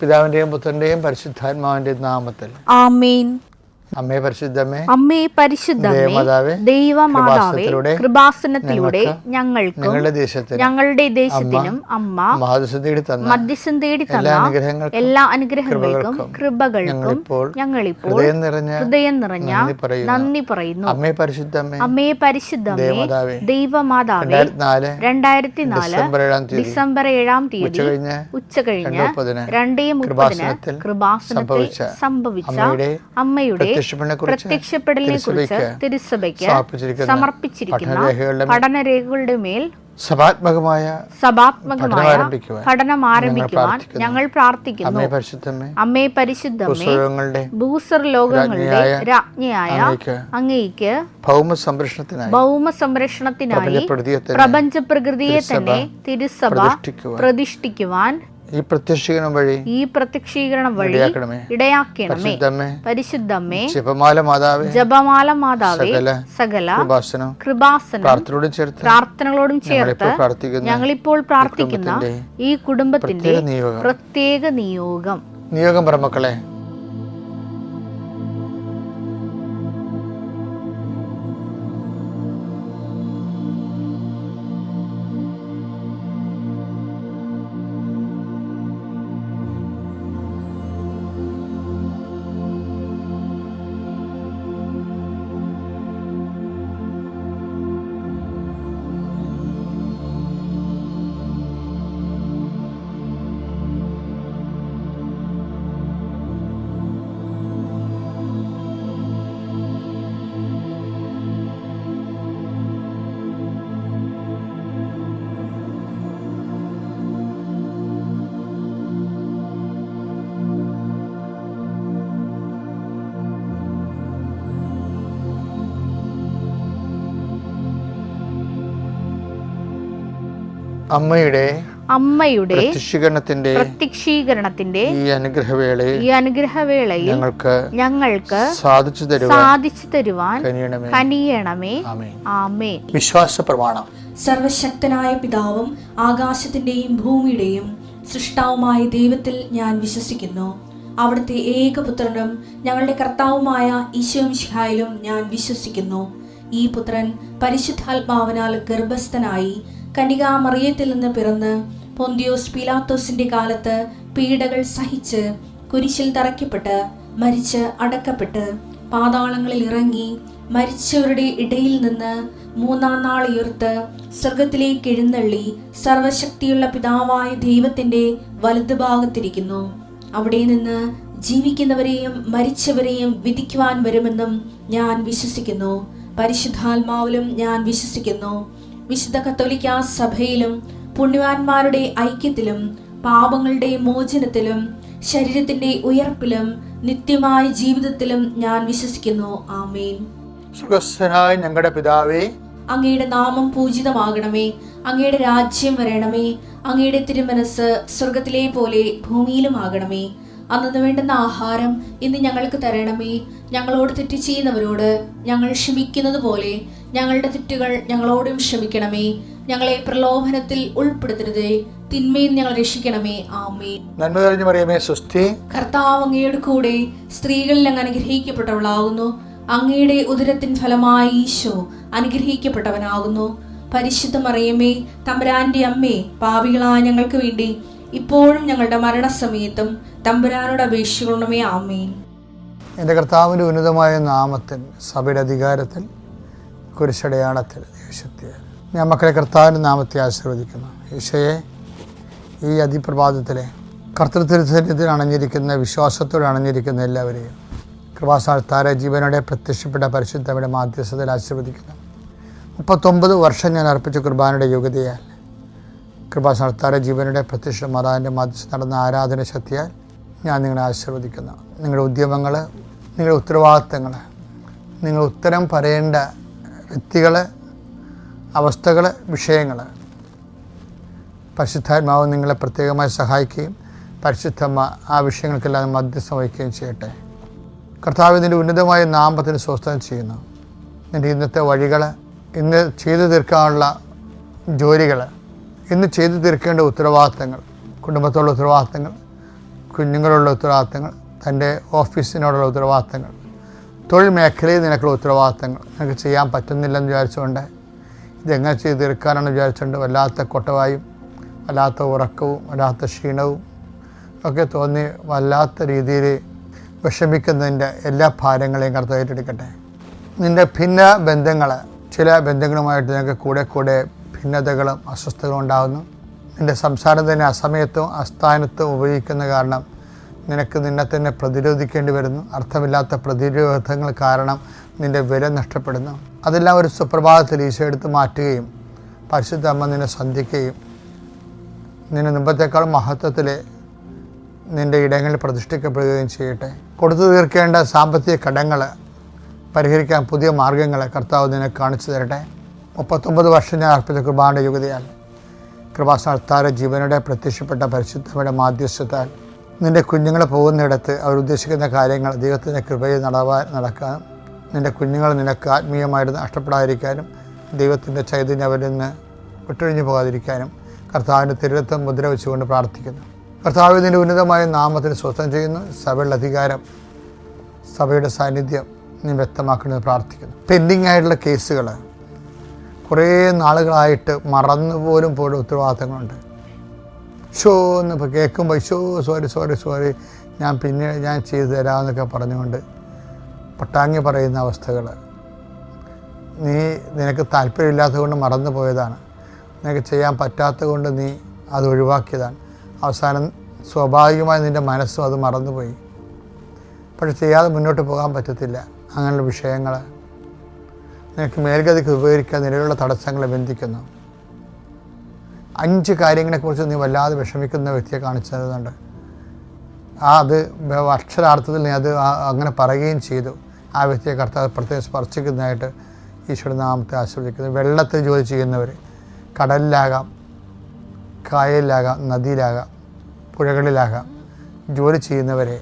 പിതാവിന്റെയും പുത്രന്റെയും പരിശുദ്ധാത്മാവിന്റെയും നാമത്തിൽ ആമേൻ. അമ്മേ പരിശുദ്ധമേ, അമ്മേ പരിശുദ്ധമേ, ദൈവമാതാവേ, കൃപാസനത്തിലൂടെ ഞങ്ങൾക്കും ഞങ്ങളുടെ ദേശത്തിനും അമ്മ മധ്യസ്ഥം തേടി തന്ന എല്ലാ അനുഗ്രഹങ്ങൾക്കും കൃപകൾക്കും ഞങ്ങളിപ്പോൾ ഹൃദയം നിറഞ്ഞ നന്ദി പറയുന്നു. അമ്മേ പരിശുദ്ധമേ, അമ്മേ പരിശുദ്ധമേ, ദൈവമാതാവേ, 2004 ഡിസംബർ 7 ഉച്ചകഴിഞ്ഞ് 2:30 കൃപാസനത്തിൽ സംഭവിച്ച അമ്മയുടെ പ്രത്യക്ഷപ്പെടലിനെ കുറിച്ച് തിരുസഭയ്ക്ക് സമർപ്പിച്ചിരിക്കുന്ന പഠനരേഖകളുടെ മേൽ സഭാത്മകമായ പഠനം ആരംഭിക്കുവാൻ ഞങ്ങൾ പ്രാർത്ഥിക്കുന്നു. അമ്മേ പരിശുദ്ധമേ, ഭൂസ്വർ ലോകങ്ങളുടെ രാജ്ഞിയായ അങ്ങേയ്ക്ക് ഭൗമ സംരക്ഷണത്തിനായി പ്രപഞ്ച പ്രകൃതിയെ തന്നെ തിരുസഭ പ്രതിഷ്ഠിക്കുവാൻ ഈ പ്രത്യക്ഷീകരണം വഴി ഇടയാക്കണമേ. പരിശുദ്ധമേ, ജപമാല മാതാവേ, സകല കൃപാസനം പ്രാർത്ഥനകളോടും ചേർത്ത് ഞങ്ങളിപ്പോൾ പ്രാർത്ഥിക്കുന്ന ഈ കുടുംബത്തിന്റെ പ്രത്യേക നിയോഗം പറമക്കളെ, അമ്മയുടെ പ്രത്യക്ഷീകരണത്തിന്റെ ഈ അനുഗ്രഹവേളയിൽ ഞങ്ങൾക്ക് സാധിച്ചു തരുവാൻ കനിയണമേ. ആമേൻ. വിശ്വാസ പ്രമാണം. സർവശക്തനായ പിതാവും ആകാശത്തിന്റെയും ഭൂമിയുടെയും സൃഷ്ടാവുമായ ദൈവത്തിൽ ഞാൻ വിശ്വസിക്കുന്നു. അവിടുത്തെ ഏകപുത്രനും ഞങ്ങളുടെ കർത്താവുമായ ഈശോമിശിഹായിലും ഞാൻ വിശ്വസിക്കുന്നു. ഈ പുത്രൻ പരിശുദ്ധാത്മാവിനാൽ ഗർഭസ്ഥനായി കന്യകാമറിയത്തിൽ നിന്ന് പിറന്ന് പൊന്തിയോസ് പീലാത്തോസിന്റെ കാലത്ത് പീഡകൾ സഹിച്ച് കുരിശിൽ തറയ്ക്കപ്പെട്ട് മരിച്ച് അടക്കപ്പെട്ട് പാതാളങ്ങളിൽ ഇറങ്ങി മരിച്ചവരുടെ ഇടയിൽ നിന്ന് 3-ാം നാൾ ഉയർത്ത് സ്വർഗത്തിലേക്ക് എഴുന്നള്ളി സർവശക്തിയുള്ള പിതാവായ ദൈവത്തിന്റെ വലതുഭാഗത്തിരിക്കുന്നു. അവിടെ നിന്ന് ജീവിക്കുന്നവരെയും മരിച്ചവരെയും വിധിക്കുവാൻ വരുമെന്നും ഞാൻ വിശ്വസിക്കുന്നു. പരിശുദ്ധാത്മാവിലും ഞാൻ വിശ്വസിക്കുന്നു. വിശുദ്ധ കത്തോലിക്കാ സഭയിലും പുണ്യവാന്മാരുടെ ഐക്യത്തിലും പാപങ്ങളുടെ മോചനത്തിലും ശരീരത്തിന്റെ ഉയർപ്പിലും നിത്യമായ ജീവിതത്തിലും ഞാൻ വിശ്വസിക്കുന്നു. ആമേൻ. സ്വർഗ്ഗസ്ഥനായ ഞങ്ങളുടെ പിതാവേ, അങ്ങയുടെ നാമം പൂജിതമാകണമേ. അങ്ങയുടെ രാജ്യം വരണമേ. അങ്ങയുടെ തിരുമനസ് സ്വർഗത്തിലെ പോലെ ഭൂമിയിലും ആകണമേ. അന്നു വേണ്ടുന്ന ആഹാരം ഇന്ന് ഞങ്ങൾക്ക് തരണമേ. ഞങ്ങളോട് തെറ്റ് ചെയ്യുന്നവരോട് ഞങ്ങൾ ക്ഷമിക്കുന്നത് പോലെ ഞങ്ങളുടെ തെറ്റുകൾ ഞങ്ങളോടും ക്ഷമിക്കണമേ. ഞങ്ങളെ പ്രലോഭനത്തിൽ ഉൾപ്പെടുത്തരുതേ, തിന്മയിൽ ഞങ്ങൾ രക്ഷിക്കണമേ. ആമേൻ. നന്മ നിറഞ്ഞ മറിയമേ, സ്വസ്തി. കർത്താവ് അങ്ങയുടെ കൂടെ സ്ത്രീകളിൽ അങ്ങ് അനുഗ്രഹിക്കപ്പെട്ടവളാകുന്നു. അങ്ങയുടെ ഉദരത്തിൻ ഫലമായി ഈശോ അനുഗ്രഹിക്കപ്പെട്ടവനാകുന്നു. പരിശുദ്ധ മറിയമേ, തമ്പുരാന്റെ അമ്മേ, പാപികളായ ഞങ്ങൾക്ക് വേണ്ടി ഇപ്പോഴും ഞങ്ങളുടെ മരണസമയത്തും തമ്പുരാനോട് അപേക്ഷിക്കണമേ. ആമേൻ. എൻ്റെ കർത്താവിൻ്റെ ഉന്നതമായ നാമത്തിൽ, സഭയുടെ അധികാരത്തിൽ, കുരിശടയാളത്തിൽ, ദേശത്തെ ഞാൻ മക്കളെ കർത്താവിൻ്റെ നാമത്തെ ആശീർവദിക്കുന്നു. ഈശോയെ, ഈ അതിപ്രഭാതത്തിലെ കർത്തൃത്വത്തിൽ അണഞ്ഞിരിക്കുന്ന, വിശ്വാസത്തോടെ അണഞ്ഞിരിക്കുന്ന എല്ലാവരെയും കൃപാസ്ഥാന ജീവനോടെ പ്രത്യക്ഷപ്പെട്ട പരിശുദ്ധയുടെ മാധ്യസ്ഥതയിൽ ആശീർവദിക്കുന്നു. 39 വർഷം ഞാൻ അർപ്പിച്ച കുർബാനയുടെ യോഗ്യതയാൽ കൃപാസ്ഥാന ജീവനുടെ പ്രത്യക്ഷ മാതാവിൻ്റെ മാധ്യസ്ഥ നടന്ന ആരാധന ശക്തിയാൽ ഞാൻ നിങ്ങളെ ആശീർവദിക്കുന്നു. നിങ്ങളുടെ ഉദ്യമങ്ങൾ, നിങ്ങളുടെ ഉത്തരവാദിത്തങ്ങൾ, നിങ്ങൾ ഉത്തരം പറയേണ്ട വ്യക്തികൾ, അവസ്ഥകൾ, വിഷയങ്ങൾ പരിശുദ്ധാത്മാവ് നിങ്ങളെ പ്രത്യേകമായി സഹായിക്കുകയും പരിശുദ്ധമ്മ ആ വിഷയങ്ങൾക്കെല്ലാം മധ്യസ്ഥം വഹിക്കുകയും ചെയ്യട്ടെ. കർത്താവ് ഇതിൻ്റെ ഉന്നതമായ നാമത്തിന് സ്വസ്ഥം ചെയ്യുന്നു. നിൻ്റെ ഇന്നത്തെ വഴികൾ, ഇന്ന് ചെയ്തു തീർക്കാനുള്ള ജോലികൾ, ഇന്ന് ചെയ്തു തീർക്കേണ്ട ഉത്തരവാദിത്തങ്ങൾ, കുടുംബത്തോടുള്ള ഉത്തരവാദിത്തങ്ങൾ, കുഞ്ഞുങ്ങളുള്ള ഉത്തരവാദിത്തങ്ങൾ, തൻ്റെ ഓഫീസിനോടുള്ള ഉത്തരവാദിത്തങ്ങൾ, തൊഴിൽ മേഖലയിൽ നിനക്കുള്ള ഉത്തരവാദിത്തങ്ങൾ നിനക്ക് ചെയ്യാൻ പറ്റുന്നില്ലെന്ന് വിചാരിച്ചുകൊണ്ട് ഇതെങ്ങനെ ചെയ്ത് തീർക്കാനാണെന്ന് വിചാരിച്ചുകൊണ്ട് വല്ലാത്ത കൊട്ടവായും വല്ലാത്ത ഉറക്കവും വല്ലാത്ത ക്ഷീണവും ഒക്കെ തോന്നി വല്ലാത്ത രീതിയിൽ വിഷമിക്കുന്നതിൻ്റെ എല്ലാ ഭാരങ്ങളെയും കർത്താവ് ഏറ്റെടുക്കട്ടെ. നിൻ്റെ ഭിന്ന ബന്ധങ്ങൾ, ചില ബന്ധങ്ങളുമായിട്ട് നിനക്ക് കൂടെ ഭിന്നതകളും അസ്വസ്ഥതകളും ഉണ്ടാകുന്നു. നിൻ്റെ സംസാരം തന്നെ അസമയത്തും അസ്ഥാനത്തും ഉപയോഗിക്കുന്ന കാരണം നിനക്ക് നിന്നെ തന്നെ പ്രതിരോധിക്കേണ്ടി വരുന്നു. അർത്ഥമില്ലാത്ത പ്രതിരോധങ്ങൾ കാരണം നിൻ്റെ വില നഷ്ടപ്പെടുന്നു. അതെല്ലാം ഒരു സുപ്രഭാതത്തിൽ ഈശോ എടുത്ത് മാറ്റുകയും പരിശുദ്ധ അമ്മ നിന്നെ സന്ധിക്കുകയും നിന്നെ മുമ്പത്തേക്കാളും മഹത്വത്തിൽ നിൻ്റെ ഇടങ്ങളിൽ പ്രതിഷ്ഠിക്കപ്പെടുകയും ചെയ്യട്ടെ. കൊടുത്തു തീർക്കേണ്ട സാമ്പത്തിക കടങ്ങൾ പരിഹരിക്കാൻ പുതിയ മാർഗ്ഗങ്ങൾ കർത്താവ് നിന്നെ കാണിച്ചു തരട്ടെ. 39 വർഷം ഞാൻ അർപ്പിച്ച കൃപാന്റെ യോഗ്യതയാൽ കൃപാസ്ഥാന ജീവനോടെ പ്രത്യക്ഷപ്പെട്ട പരിശുദ്ധയുടെ മാധ്യസ്ഥത്താൽ നിൻ്റെ കുഞ്ഞുങ്ങൾ പോകുന്നിടത്ത് അവരുദ്ദേശിക്കുന്ന കാര്യങ്ങൾ ദൈവത്തിൻ്റെ കൃപയിൽ നടക്കാനും നിൻ്റെ കുഞ്ഞുങ്ങൾ നിനക്ക് ആത്മീയമായിട്ട് നഷ്ടപ്പെടാതിരിക്കാനും ദൈവത്തിൻ്റെ ചൈതന്യം അവരിൽ നിന്ന് വിട്ടൊഴിഞ്ഞു പോകാതിരിക്കാനും കർത്താവിൻ്റെ തിരുരത്വം മുദ്ര വെച്ചുകൊണ്ട് പ്രാർത്ഥിക്കുന്നു. കർത്താവ് നിൻ്റെ ഉന്നതമായ നാമത്തിന് സ്വസ്ഥം ചെയ്യുന്നു. സഭയുടെ അധികാരം, സഭയുടെ സാന്നിധ്യം നീ വ്യക്തമാക്കണമെന്ന് പ്രാർത്ഥിക്കുന്നു. പെൻഡിങ് ആയിട്ടുള്ള കേസുകൾ കുറേ നാളുകളായിട്ട് മറന്നുപോലും പോലും ഉത്തരവാദിത്തങ്ങളുണ്ട്. എന്നിപ്പോൾ കേൾക്കുമ്പോൾ സോറി ഞാൻ ചെയ്തു തരാമെന്നൊക്കെ പറഞ്ഞുകൊണ്ട് പട്ടാങ്ങി പറയുന്ന അവസ്ഥകൾ, നിനക്ക് താല്പര്യമില്ലാത്തത് കൊണ്ട് മറന്നു പോയതാണ്, നിനക്ക് ചെയ്യാൻ പറ്റാത്തത് കൊണ്ട് നീ അത് ഒഴിവാക്കിയതാണ്. അവസാനം സ്വാഭാവികമായി നിൻ്റെ മനസ്സും അത് മറന്നുപോയി. പക്ഷെ ചെയ്യാതെ മുന്നോട്ട് പോകാൻ പറ്റത്തില്ല. അങ്ങനെയുള്ള വിഷയങ്ങൾ നിനക്ക് മേൽഗതിക്ക് ഉപകരിക്കാൻ നിലവിലുള്ള തടസ്സങ്ങളെ ബന്ധിക്കുന്നു. 5 കാര്യങ്ങളെക്കുറിച്ച് നീ വല്ലാതെ വിഷമിക്കുന്ന വ്യക്തിയെ കാണിച്ചു തരുന്നുണ്ട്. അത് അക്ഷരാർത്ഥത്തിൽ നീ അത് അങ്ങനെ പറയുകയും ചെയ്തു. ആ വ്യക്തിയെ കർത്താവ് പ്രത്യേകം സ്പർശിക്കുന്നതായിട്ട് ഈശോയുടെ നാമത്തെ ആശ്രയിക്കുന്നു. വെള്ളത്തിൽ ജോലി ചെയ്യുന്നവർ, കടലിലാകാം, കായലിലാകാം, നദിയിലാകാം, പുഴകളിലാകാം ജോലി ചെയ്യുന്നവരെ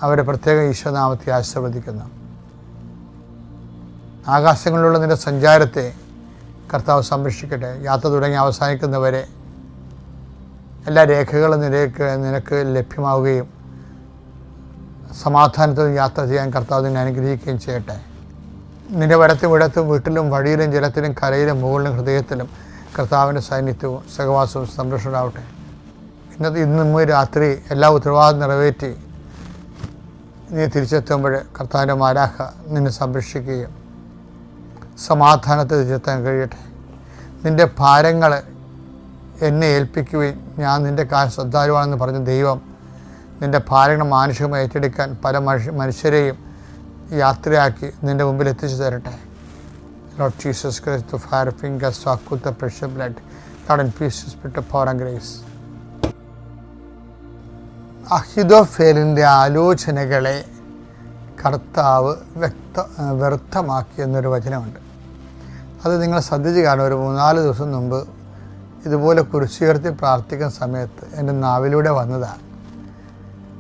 അവരെ പ്രത്യേകം ഈശോനാമത്തെ ആശീർവദിക്കുന്നു. ആകാശങ്ങളിലുള്ള നിൻ്റെ സഞ്ചാരത്തെ കർത്താവ് സംരക്ഷിക്കട്ടെ. യാത്ര തുടങ്ങി അവസാനിക്കുന്നവരെ എല്ലാ രേഖകളും നിനക്ക് ലഭ്യമാവുകയും സമാധാനത്തിൽ യാത്ര ചെയ്യാൻ കർത്താവ് നിന്നെ അനുഗ്രഹിക്കുകയും ചെയ്യട്ടെ. നിൻ്റെ വടത്തും ഇടത്തും വീട്ടിലും വഴിയിലും ജലത്തിലും കരയിലും മുകളിലും ഹൃദയത്തിലും കർത്താവിൻ്റെ സാന്നിധ്യവും സഹവാസവും സംരക്ഷണമാവട്ടെ. ഇന്നും രാത്രി എല്ലാ ഉത്തരവാദിത്വം നിറവേറ്റി നീ തിരിച്ചെത്തുമ്പോൾ കർത്താവിൻ്റെ മാലാഖ നിന്നെ സംരക്ഷിക്കുകയും സമാധാനത്തിൽ തിരിച്ചെത്താൻ കഴിയട്ടെ. നിൻ്റെ ഭാരങ്ങൾ എന്നെ ഏൽപ്പിക്കുകയും ഞാൻ നിൻ്റെ കാര്യം ശ്രദ്ധാലുവാണെന്ന് പറഞ്ഞ ദൈവം നിൻ്റെ ഭാരങ്ങൾ മാനുഷികമായി ഏറ്റെടുക്കാൻ പല മനുഷ്യരെയും യാത്രയാക്കി നിൻ്റെ മുമ്പിൽ എത്തിച്ചു തരട്ടെ. Lord Jesus Christ, the fire fingers so acute the precious blood, Lord in peace, spirit of power and grace. അഹിതോഫേലിൻ്റെ ആലോചനകളെ കർത്താവ് വ്യർത്ഥമാക്കി എന്നൊരു വചനമുണ്ട്. അത് നിങ്ങൾ ശ്രദ്ധിച്ച് കാണും. ഒരു 3-4 ദിവസം മുമ്പ് ഇതുപോലെ കുരിശുയർത്തി പ്രാർത്ഥിക്കുന്ന സമയത്ത് എൻ്റെ നാവിലൂടെ വന്നതാണ്.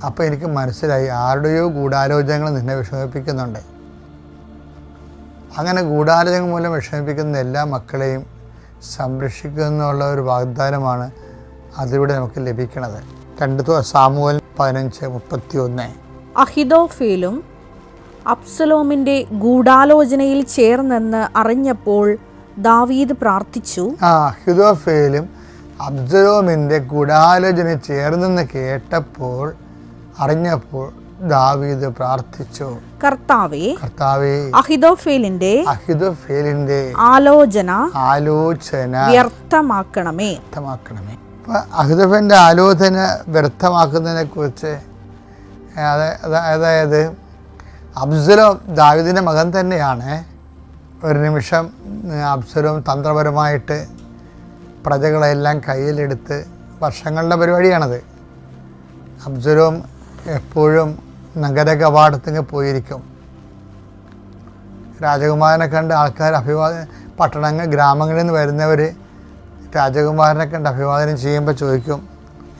അപ്പോൾ എനിക്ക് മനസ്സിലായി ആരുടെയോ ഗൂഢാലോചനകൾ നിന്നെ വിഷമിപ്പിക്കുന്നുണ്ട്. അങ്ങനെ ഗൂഢാലോചന മൂലം വിഷമിപ്പിക്കുന്ന എല്ലാ മക്കളെയും സംരക്ഷിക്കുക എന്നുള്ള ഒരു വാഗ്ദാനമാണ് അതിലൂടെ നമുക്ക് ലഭിക്കുന്നത്. 2 സാമുവേൽ 15:31. അഹിതോഫേലും അബ്സലോമിന്റെ ഗൂഢാലോചനയിൽ ചേർന്നെന്ന് അറിഞ്ഞപ്പോൾ ദാവീദ് പ്രാർത്ഥിച്ചു. അഹിതോഫേലും അബ്സലോമിൻ്റെ ഗൂഢാലോചന ചേർന്നെന്ന് കേട്ടപ്പോൾ അറിഞ്ഞപ്പോൾ ദാവീദ് പ്രാർത്ഥിച്ചു, കർത്താവേ അഹിതോഫേലിന്റെ ആലോചന വ്യർത്ഥമാക്കണമേ. അഹിതോഫേലിന്റെ ആലോചന വ്യർത്ഥമാക്കുന്നതിനെ കുറിച്ച്, അതായത് അബ്സലോം ദാവീദിൻ്റെ മകൻ തന്നെയാണ്. ഒരു നിമിഷം അബ്സലോം തന്ത്രപരമായിട്ട് പ്രജകളെല്ലാം കയ്യിലെടുത്ത്, വർഷങ്ങളുടെ പരിപാടിയാണത്. അബ്സലോം എപ്പോഴും നഗര കവാടത്തിന് പോയിരിക്കും. രാജകുമാരനെ കണ്ട് ആൾക്കാർ പട്ടണങ്ങൾ ഗ്രാമങ്ങളിൽ നിന്ന് വരുന്നവർ രാജകുമാരനെ കണ്ട് അഭിവാദനം ചെയ്യുമ്പോൾ ചോദിക്കും,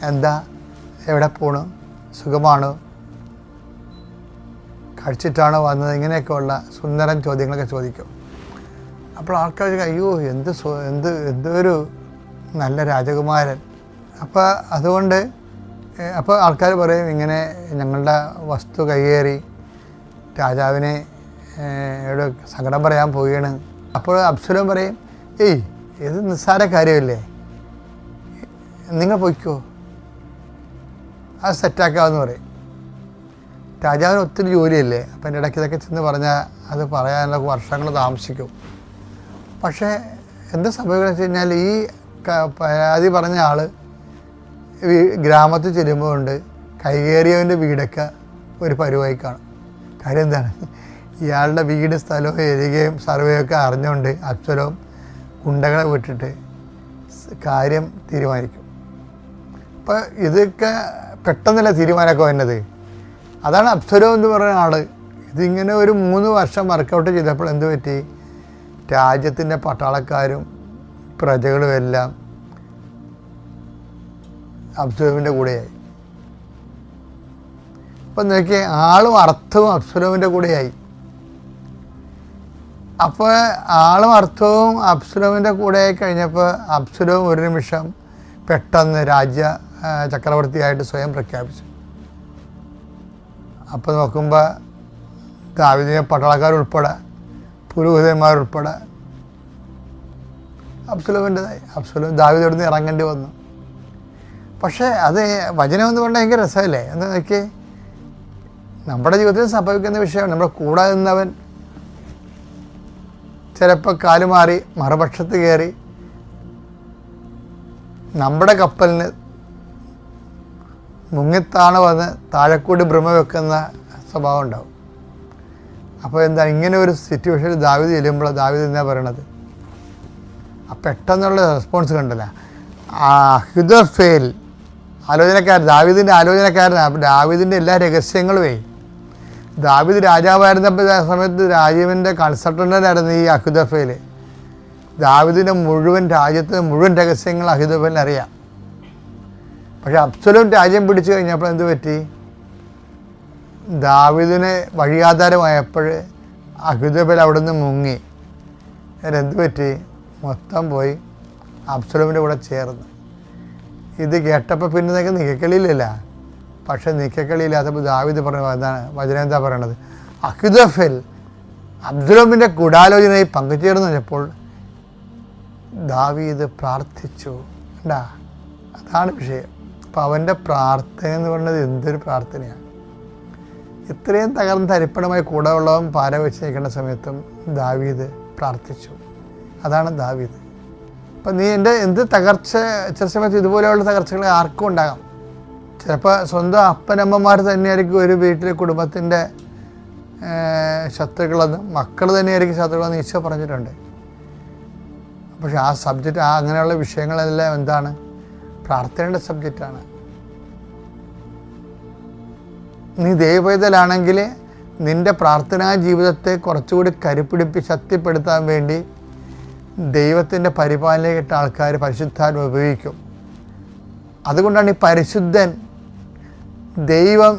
എന്താ, എവിടെ പോണു, സുഖമാണോ, കഴിച്ചിട്ടാണോ വന്നത്, ഇങ്ങനെയൊക്കെയുള്ള സുന്ദരൻ ചോദ്യങ്ങളൊക്കെ ചോദിക്കും. അപ്പോൾ ആൾക്കാർ അയ്യോ എന്തൊരു നല്ല രാജകുമാരൻ. അപ്പോൾ അതുകൊണ്ട് അപ്പോൾ ആൾക്കാർ പറയും ഇങ്ങനെ ഞങ്ങളുടെ വസ്തു കയ്യേറി രാജാവിനെ ഇവിടെ സങ്കടം പറയാൻ പോവുകയാണ്. അപ്പോൾ അബ്സലോം പറയും, ഏയ് ഇത് നിസ്സാര കാര്യമല്ലേ, നിങ്ങൾ പൊയ്ക്കോ, അത് സെറ്റാക്കാമെന്ന് പറയും. രാജാവിന് ഒത്തിരി ജോലിയല്ലേ, അപ്പം എൻ്റെ ഇടയ്ക്ക് ഇതൊക്കെ ചെന്ന് പറഞ്ഞാൽ അത് പറയാനുള്ള വർഷങ്ങൾ താമസിക്കും. പക്ഷേ എന്താ സംഭവിക്കുന്നത് വെച്ച് കഴിഞ്ഞാൽ ഈ പരാതി പറഞ്ഞ ആൾ ഗ്രാമത്തിൽ ചെല്ലുമ്പോൾ ഉണ്ട് കൈകേറിയവൻ്റെ വീടൊക്കെ ഒരു പരുവായി കാണും. കാര്യം എന്താണ്, ഇയാളുടെ വീട് സ്ഥലവും ഏരിയയും സർവേയൊക്കെ അറിഞ്ഞുകൊണ്ട് അബ്സലോം ഗുണ്ടകളെ വിട്ടിട്ട് കാര്യം തീരുമാനിക്കും. അപ്പോൾ ഇതൊക്കെ പെട്ടെന്നല്ല തീരുമാനമൊക്കെ വന്നത്. അതാണ് അബ്സലോം എന്ന് പറയുന്ന ആൾ. ഇതിങ്ങനെ ഒരു 3 വർഷം വർക്കൗട്ട് ചെയ്തപ്പോൾ എന്ത് പറ്റി, രാജ്യത്തിൻ്റെ പട്ടാളക്കാരും പ്രജകളും എല്ലാം അബ്സലോമിൻ്റെ കൂടെയായി. അപ്പം നോക്കിയാൽ ആളും അർത്ഥവും അബ്സലോമിൻ്റെ കൂടെയായി. അപ്പോൾ ആളും അർത്ഥവും അബ്സലോമിൻ്റെ കൂടെ കഴിഞ്ഞപ്പോൾ അബ്സലോം ഒരു നിമിഷം പെട്ടെന്ന് ചക്രവർത്തിയായിട്ട് സ്വയം പ്രഖ്യാപിച്ചു. അപ്പോൾ നോക്കുമ്പോൾ ദാവീദിനെ പട്ടാളക്കാരുൾപ്പെടെ പുരോഹിതന്മാരുൾപ്പെടെ അബ്സലോം ദാവീദോട് നിന്ന് ഇറങ്ങേണ്ടി വന്നു. പക്ഷേ അത് വചനം എന്ന് പറഞ്ഞാൽ ഭയങ്കര രസമല്ലേ എന്ന് നോക്കി. നമ്മുടെ ജീവിതത്തിൽ സംഭവിക്കുന്ന വിഷയമാണ്. നമ്മുടെ കൂടെ നിന്നവൻ ചിലപ്പോൾ കാലുമാറി മറുപക്ഷത്ത് കയറി നമ്മുടെ കപ്പലിന് മുങ്ങിത്താണ് വന്ന് താഴെക്കൂടി ഭ്രമ വെക്കുന്ന സ്വഭാവം ഉണ്ടാവും. അപ്പോൾ എന്താ ഇങ്ങനെ ഒരു സിറ്റുവേഷനിൽ ദാവീദ് ചെല്ലുമ്പോൾ ദാവീദ് എന്നാ പറയണത്, പെട്ടെന്നുള്ള റെസ്പോൺസ് കണ്ടല്ല. അഹിഥോഫേൽ ദാവീദിൻ്റെ ആലോചനക്കാരനാണ്. ദാവീദിൻ്റെ എല്ലാ രഹസ്യങ്ങളുമേ, ദാവീദ് രാജാവായിരുന്ന സമയത്ത് രാജീവിൻ്റെ കൺസൾട്ടൻ്റായിരുന്നു ഈ അഹിഥോഫേൽ. ദാവീദിൻ്റെ രാജ്യത്തിൻ്റെ മുഴുവൻ രഹസ്യങ്ങൾ അഹിഥോഫേലിന് അറിയാം. പക്ഷേ അബ്സലോം രാജ്യം പിടിച്ചു കഴിഞ്ഞപ്പോൾ എന്ത് പറ്റി, ദാവീദിന് വഴിയാധാരമായപ്പോൾ അഹിഥോഫേൽ അവിടെ നിന്ന് മുങ്ങി. എന്ത് പറ്റി, മൊത്തം പോയി അബ്സലോമിൻ്റെ കൂടെ ചേർന്ന്. ഇത് കേട്ടപ്പോൾ പിന്നെ നിങ്ങൾക്ക് നിക്കക്കളിയില്ല. പക്ഷേ നിക്കക്കളിയില്ലാത്തപ്പോൾ ദാവീദ് പറഞ്ഞ എന്താണ് വചനം എന്താ പറയണത്, അഹിഥോഫേൽ അബ്സലോമിൻ്റെ ഗൂഢാലോചനയിൽ പങ്കുചേർന്ന് കഴിഞ്ഞപ്പോൾ ദാവീദ് പ്രാർത്ഥിച്ചു. ഉണ്ടാ, അതാണ് വിഷയം. അപ്പോൾ അവൻ്റെ പ്രാർത്ഥന എന്ന് പറയുന്നത് എന്തൊരു പ്രാർത്ഥനയാണ്. ഇത്രയും തകർന്ന് തരിപ്പണമായി കൂടെ ഉള്ളവൻ പാര വെച്ച് നിൽക്കേണ്ട സമയത്തും ദാവീദ് പ്രാർത്ഥിച്ചു. അതാണ് ദാവീദ്. അപ്പം നീ എന്ത് തകർച്ച, ചില സമയത്ത് ഇതുപോലെയുള്ള തകർച്ചകൾ ആർക്കും ഉണ്ടാകാം. ചിലപ്പോൾ സ്വന്തം അപ്പനമ്മമാർ തന്നെയായിരിക്കും ഒരു വീട്ടിലെ കുടുംബത്തിൻ്റെ ശത്രുക്കളെന്ന്, മക്കൾ തന്നെയായിരിക്കും ശത്രുക്കളെന്ന് ഈശോ പറഞ്ഞിട്ടുണ്ട്. പക്ഷെ ആ സബ്ജക്റ്റ്, അങ്ങനെയുള്ള വിഷയങ്ങളെല്ലാം എന്താണ്, പ്രാർത്ഥനയുടെ സബ്ജക്റ്റാണ്. നീ ദൈവപൈതലാണെങ്കിൽ നിൻ്റെ പ്രാർത്ഥനാ ജീവിതത്തെ കുറച്ചുകൂടി ശക്തിപ്പെടുത്താൻ വേണ്ടി ദൈവത്തിൻ്റെ പരിപാലനയിട്ട ആൾക്കാർ പരിശുദ്ധാത്മ ഉപയോഗിക്കും. അതുകൊണ്ടാണ് ഈ പരിശുദ്ധൻ, ദൈവം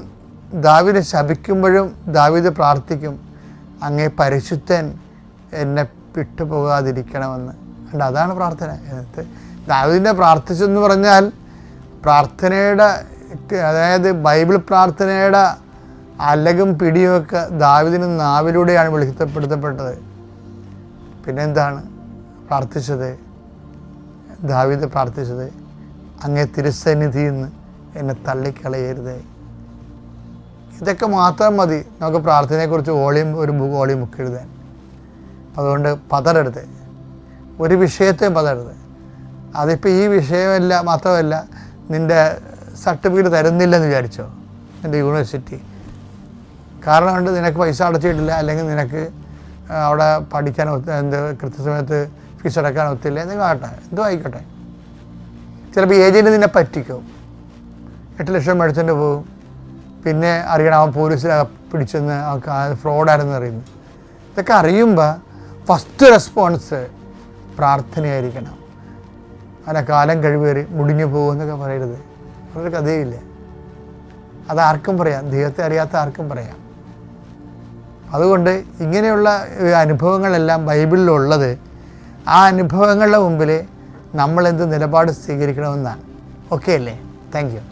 ദാവീദിനെ ശപിക്കുമ്പോഴും ദാവീദ് പ്രാർത്ഥിക്കും, അങ്ങേ പരിശുദ്ധൻ എന്നെ വിട്ടുപോകാതിരിക്കണമെന്ന്. അതാണ് പ്രാർത്ഥന. എന്നിട്ട് ദാവീദിനെ പ്രാർത്ഥിച്ചെന്ന് പറഞ്ഞാൽ പ്രാർത്ഥനയുടെ, അതായത് ബൈബിൾ പ്രാർത്ഥനയുടെ അലകും പിടിയുമൊക്കെ ദാവീദിന് നാവിലൂടെയാണ് വെളിപ്പെടുത്തപ്പെട്ടത്. പിന്നെന്താണ് പ്രാർത്ഥിച്ചത്, ദാവീദ് പ്രാർത്ഥിച്ചത്, അങ്ങേ തിരുസന്നിധിയിൽ നിന്ന് എന്നെ തള്ളിക്കളയരുതേ. ഇതൊക്കെ മാത്രം മതി നമുക്ക് പ്രാർത്ഥനയെക്കുറിച്ച് ഒരു ബുക്ക് എഴുതാൻ. അതുകൊണ്ട് പതറരുത്, ഒരു വിഷയത്തെയും പതറരുത്. അതിപ്പോൾ ഈ വിഷയമല്ല മാത്രമല്ല, നിൻ്റെ സർട്ടിഫിക്കറ്റ് തരുന്നില്ലെന്ന് വിചാരിച്ചോ എൻ്റെ യൂണിവേഴ്സിറ്റി, കാരണം കൊണ്ട് നിനക്ക് പൈസ അടച്ചിട്ടില്ല, അല്ലെങ്കിൽ നിനക്ക് അവിടെ പഠിക്കാൻ കൃത്യസമയത്ത് ഫീസ് അടക്കാൻ ഒത്തില്ല, എന്തെങ്കിലും ആകട്ടെ, എന്തോ ആയിക്കോട്ടെ. ചിലപ്പോൾ ഏജൻറ്റ് നിന്നെ പറ്റിക്കും, 8 ലക്ഷം മേടിച്ചിട്ട് പോകും. പിന്നെ അറിയണം അവൻ പോലീസിൽ പിടിച്ചെന്ന്, ഫ്രോഡായിരുന്നു അറിയുന്നു. ഇതൊക്കെ അറിയുമ്പോൾ ഫസ്റ്റ് റെസ്പോൺസ് പ്രാർത്ഥനയായിരിക്കണം. അങ്ങനെ കാലം കഴിവേറി മുടിഞ്ഞു പോകുമെന്നൊക്കെ പറയരുത്. അതൊരു കഥയില്ല. അതാർക്കും പറയാം, ദൈവത്തെ അറിയാത്ത ആർക്കും പറയാം. അതുകൊണ്ട് ഇങ്ങനെയുള്ള അനുഭവങ്ങളെല്ലാം ബൈബിളിലുള്ളത്, ആ അനുഭവങ്ങളുടെ മുമ്പിൽ നമ്മളെന്ത് നിലപാട് സ്വീകരിക്കണമെന്നാണ്. ഓക്കെ അല്ലേ? Thank you.